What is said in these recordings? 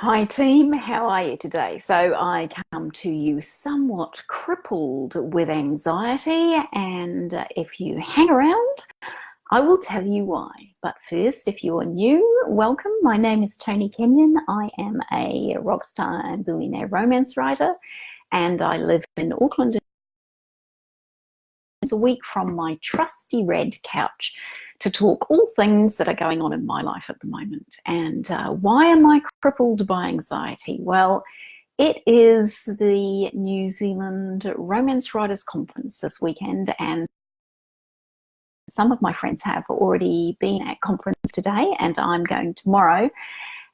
Hi team, how are you today? So I come to you somewhat crippled with anxiety, and if you hang around, I will tell you why. But first, if you are new, welcome. My name is Toni Kenyon. I am a rock star and billionaire romance writer, and I live in Auckland a week from my trusty red couch to talk all things that are going on in my life at the moment. And why am I crippled by anxiety? Well, it is the New Zealand Romance Writers Conference this weekend, and some of my friends have already been at conference today, and I'm going tomorrow.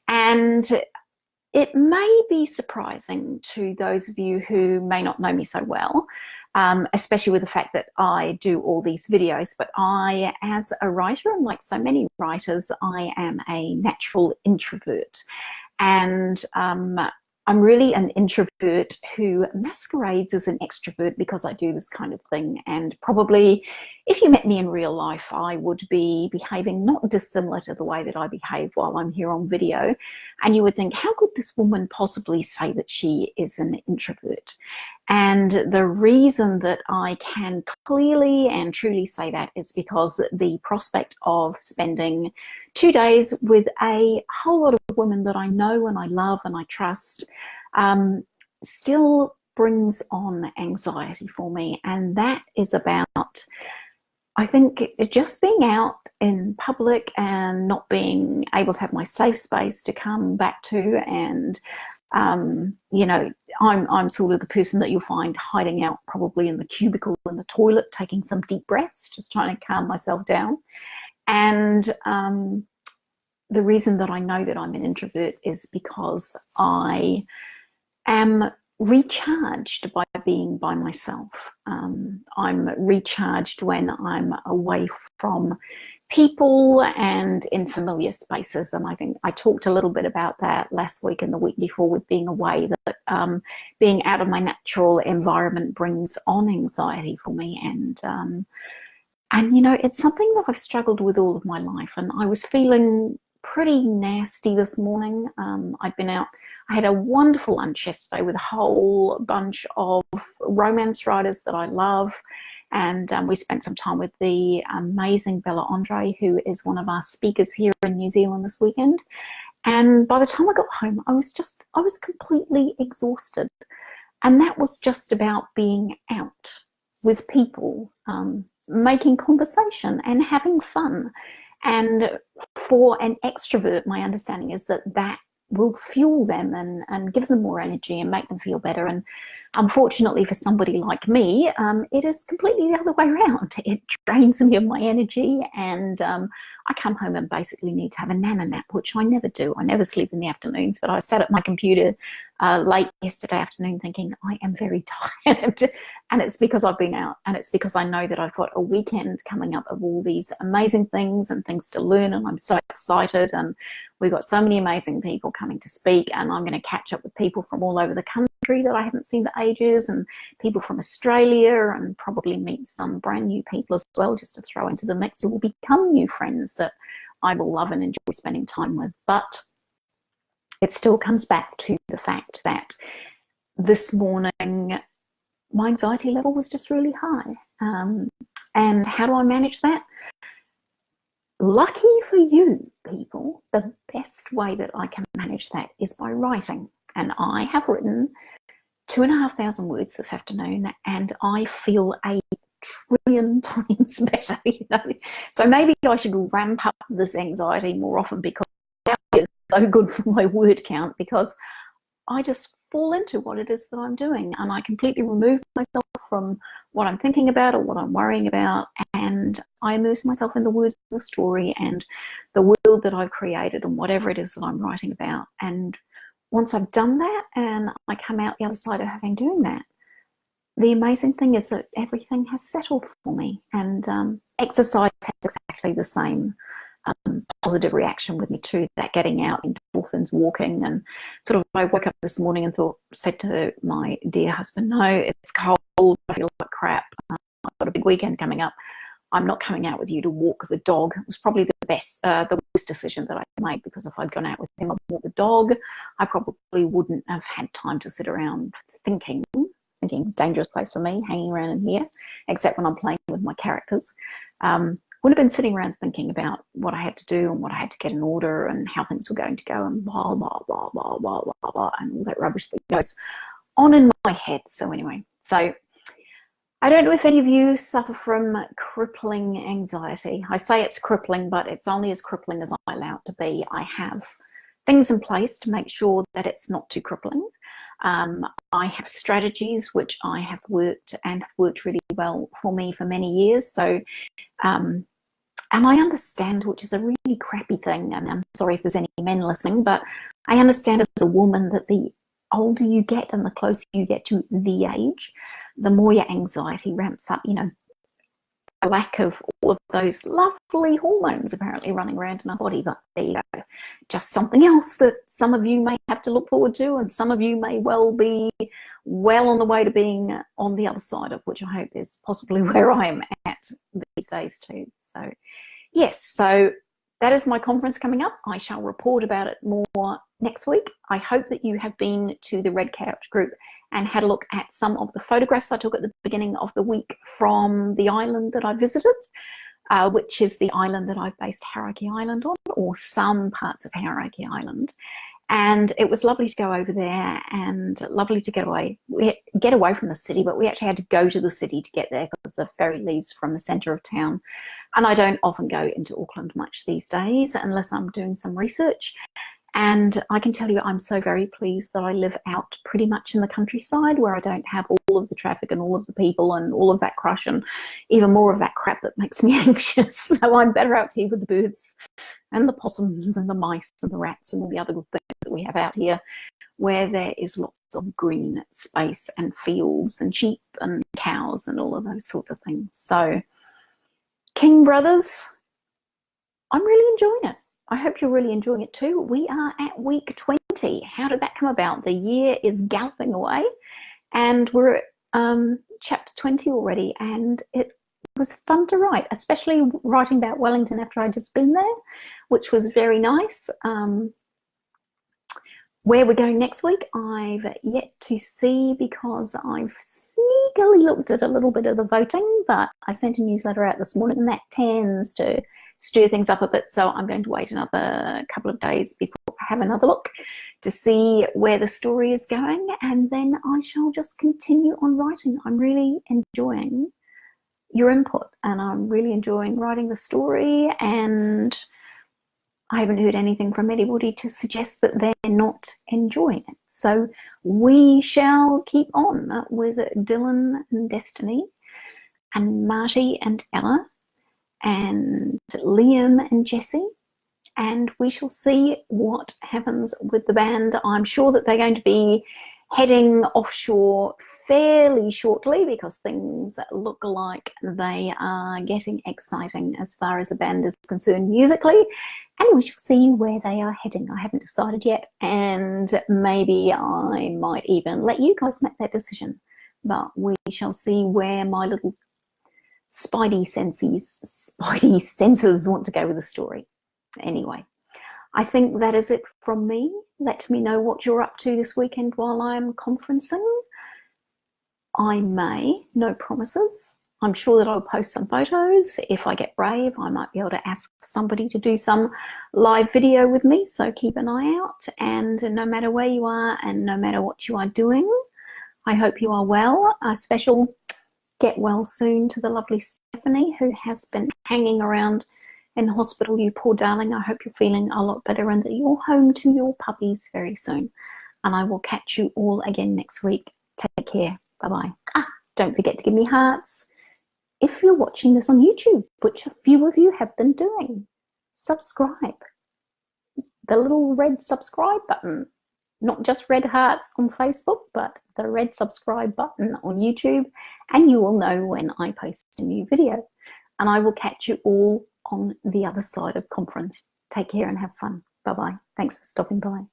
And it may be surprising to those of you who may not know me so well, especially with the fact that I do all these videos, but I, as a writer, and like so many writers, I am a natural introvert. And I'm really an introvert who masquerades as an extrovert because I do this kind of thing. And probably if you met me in real life, I would be behaving not dissimilar to the way that I behave while I'm here on video. And you would think, how could this woman possibly say that she is an introvert? And the reason that I can clearly and truly say that is because the prospect of spending 2 days with a whole lot of women that I know and I love and I trust still brings on anxiety for me. And that is about, I think, just being out in public and not being able to have my safe space to come back to. And you know, I'm sort of the person that you'll find hiding out probably in the cubicle in the toilet, taking some deep breaths, just trying to calm myself down. And the reason that I know that I'm an introvert is because I am recharged by being by myself. I'm recharged when I'm away from people and in familiar spaces. And I think I talked a little bit about that last week and the week before with being away, that being out of my natural environment brings on anxiety for me. And you know, it's something that I've struggled with all of my life. And I was feeling pretty nasty this morning. I'd been out, I had a wonderful lunch yesterday with a whole bunch of romance writers that I love. And we spent some time with the amazing Bella Andre, who is one of our speakers here in New Zealand this weekend. And by the time I got home, I was completely exhausted. And that was just about being out with people, making conversation and having fun. And for an extrovert, my understanding is that that will fuel them and give them more energy and make them feel better. And unfortunately for somebody like me, it is completely the other way around. It drains me of my energy, and I come home and basically need to have a nana nap, which I never do. I never sleep in the afternoons, but I sat at my computer late yesterday afternoon thinking I am very tired. And it's because I've been out, and it's because I know that I've got a weekend coming up of all these amazing things and things to learn, and I'm so excited. And we've got so many amazing people coming to speak, and I'm going to catch up with people from all over the country that I haven't seen for ages, and people from Australia, and probably meet some brand new people as well, just to throw into the mix who will become new friends that I will love and enjoy spending time with. But it still comes back to the fact that this morning my anxiety level was just really high. And how do I manage that? Lucky for you people, the best way that I can manage that is by writing. And I have written 2,500 words this afternoon, and I feel a trillion times better. You know? So maybe I should ramp up this anxiety more often, because it's so good for my word count, because I just fall into what it is that I'm doing, and I completely remove myself from what I'm thinking about or what I'm worrying about, and I immerse myself in the words of the story and the world that I've created and whatever it is that I'm writing about. And once I've done that and I come out the other side of having doing that, the amazing thing is that everything has settled for me. And exercise has exactly the same positive reaction with me too, that getting out, endorphins, walking. And sort of I woke up this morning and said to my dear husband, no, it's cold, I feel like crap, I've got a big weekend coming up, I'm not coming out with you to walk the dog. It was probably the worst decision that I made, because if I'd gone out with him and walked the dog, I probably wouldn't have had time to sit around thinking, dangerous place for me, hanging around in here, except when I'm playing with my characters. Would have been sitting around thinking about what I had to do and what I had to get in order and how things were going to go and blah, blah, blah, blah, blah, blah, blah, and all that rubbish that goes on in my head. So anyway, so I don't know if any of you suffer from crippling anxiety. I say it's crippling, but it's only as crippling as I allow it to be. I have things in place to make sure that it's not too crippling. I have strategies which I have worked really well for me for many years. So, and I understand, which is a really crappy thing, and I'm sorry if there's any men listening, but I understand as a woman that the older you get and the closer you get to the age, the more your anxiety ramps up. You know, a lack of all of those lovely hormones apparently running around in our body. But there you go, just something else that some of you may have to look forward to, and some of you may well be well on the way to being on the other side of, which I hope is possibly where I am at these days too. So yes, so that is my conference coming up. I shall report about it more next week. I hope that you have been to the Red Couch group and had a look at some of the photographs I took at the beginning of the week from the island that I visited, which is the island that I've based Hauraki Island on, or some parts of Hauraki Island. And it was lovely to go over there and lovely to get away from the city, but we actually had to go to the city to get there because the ferry leaves from the centre of town. And I don't often go into Auckland much these days unless I'm doing some research. And I can tell you, I'm so very pleased that I live out pretty much in the countryside, where I don't have all of the traffic and all of the people and all of that crush and even more of that crap that makes me anxious. So I'm better out here with the birds and the possums and the mice and the rats and all the other good things that we have out here, where there is lots of green space and fields and sheep and cows and all of those sorts of things. So, King Brothers, I'm really enjoying it. I hope you're really enjoying it too. We are at week 20. How did that come about? The year is galloping away and we're at chapter 20 already, and it was fun to write, especially writing about Wellington after I'd just been there, which was very nice. Where we're going next week, I've yet to see, because I've sneakily looked at a little bit of the voting, but I sent a newsletter out this morning and that tends to stir things up a bit, so I'm going to wait another couple of days before I have another look to see where the story is going, and then I shall just continue on writing. I'm really enjoying your input and I'm really enjoying writing the story, and I haven't heard anything from anybody to suggest that they're not enjoying it. So we shall keep on with Dylan and Destiny and Marty and Ella and Liam and Jesse, and we shall see what happens with the band. I'm sure that they're going to be heading offshore fairly shortly, because things look like they are getting exciting as far as the band is concerned musically, and we shall see where they are heading. I haven't decided yet, and maybe I might even let you guys make that decision, but we shall see where my little spidey senses want to go with the story. Anyway, I think that is it from me. Let me know what you're up to this weekend while I'm conferencing. I may, no promises. I'm sure that I'll post some photos. If I get brave, I might be able to ask somebody to do some live video with me, so keep an eye out. And no matter where you are and no matter what you are doing, I hope you are well. A special get well soon to the lovely Stephanie, who has been hanging around in hospital. You poor darling. I hope you're feeling a lot better and that you're home to your puppies very soon. And I will catch you all again next week. Take care. Bye-bye. Don't forget to give me hearts if you're watching this on YouTube, which a few of you have been doing. Subscribe. The little red subscribe button. Not just red hearts on Facebook, but the red subscribe button on YouTube, and you will know when I post a new video. And I will catch you all on the other side of conference. Take care and have fun. Bye-bye. Thanks for stopping by.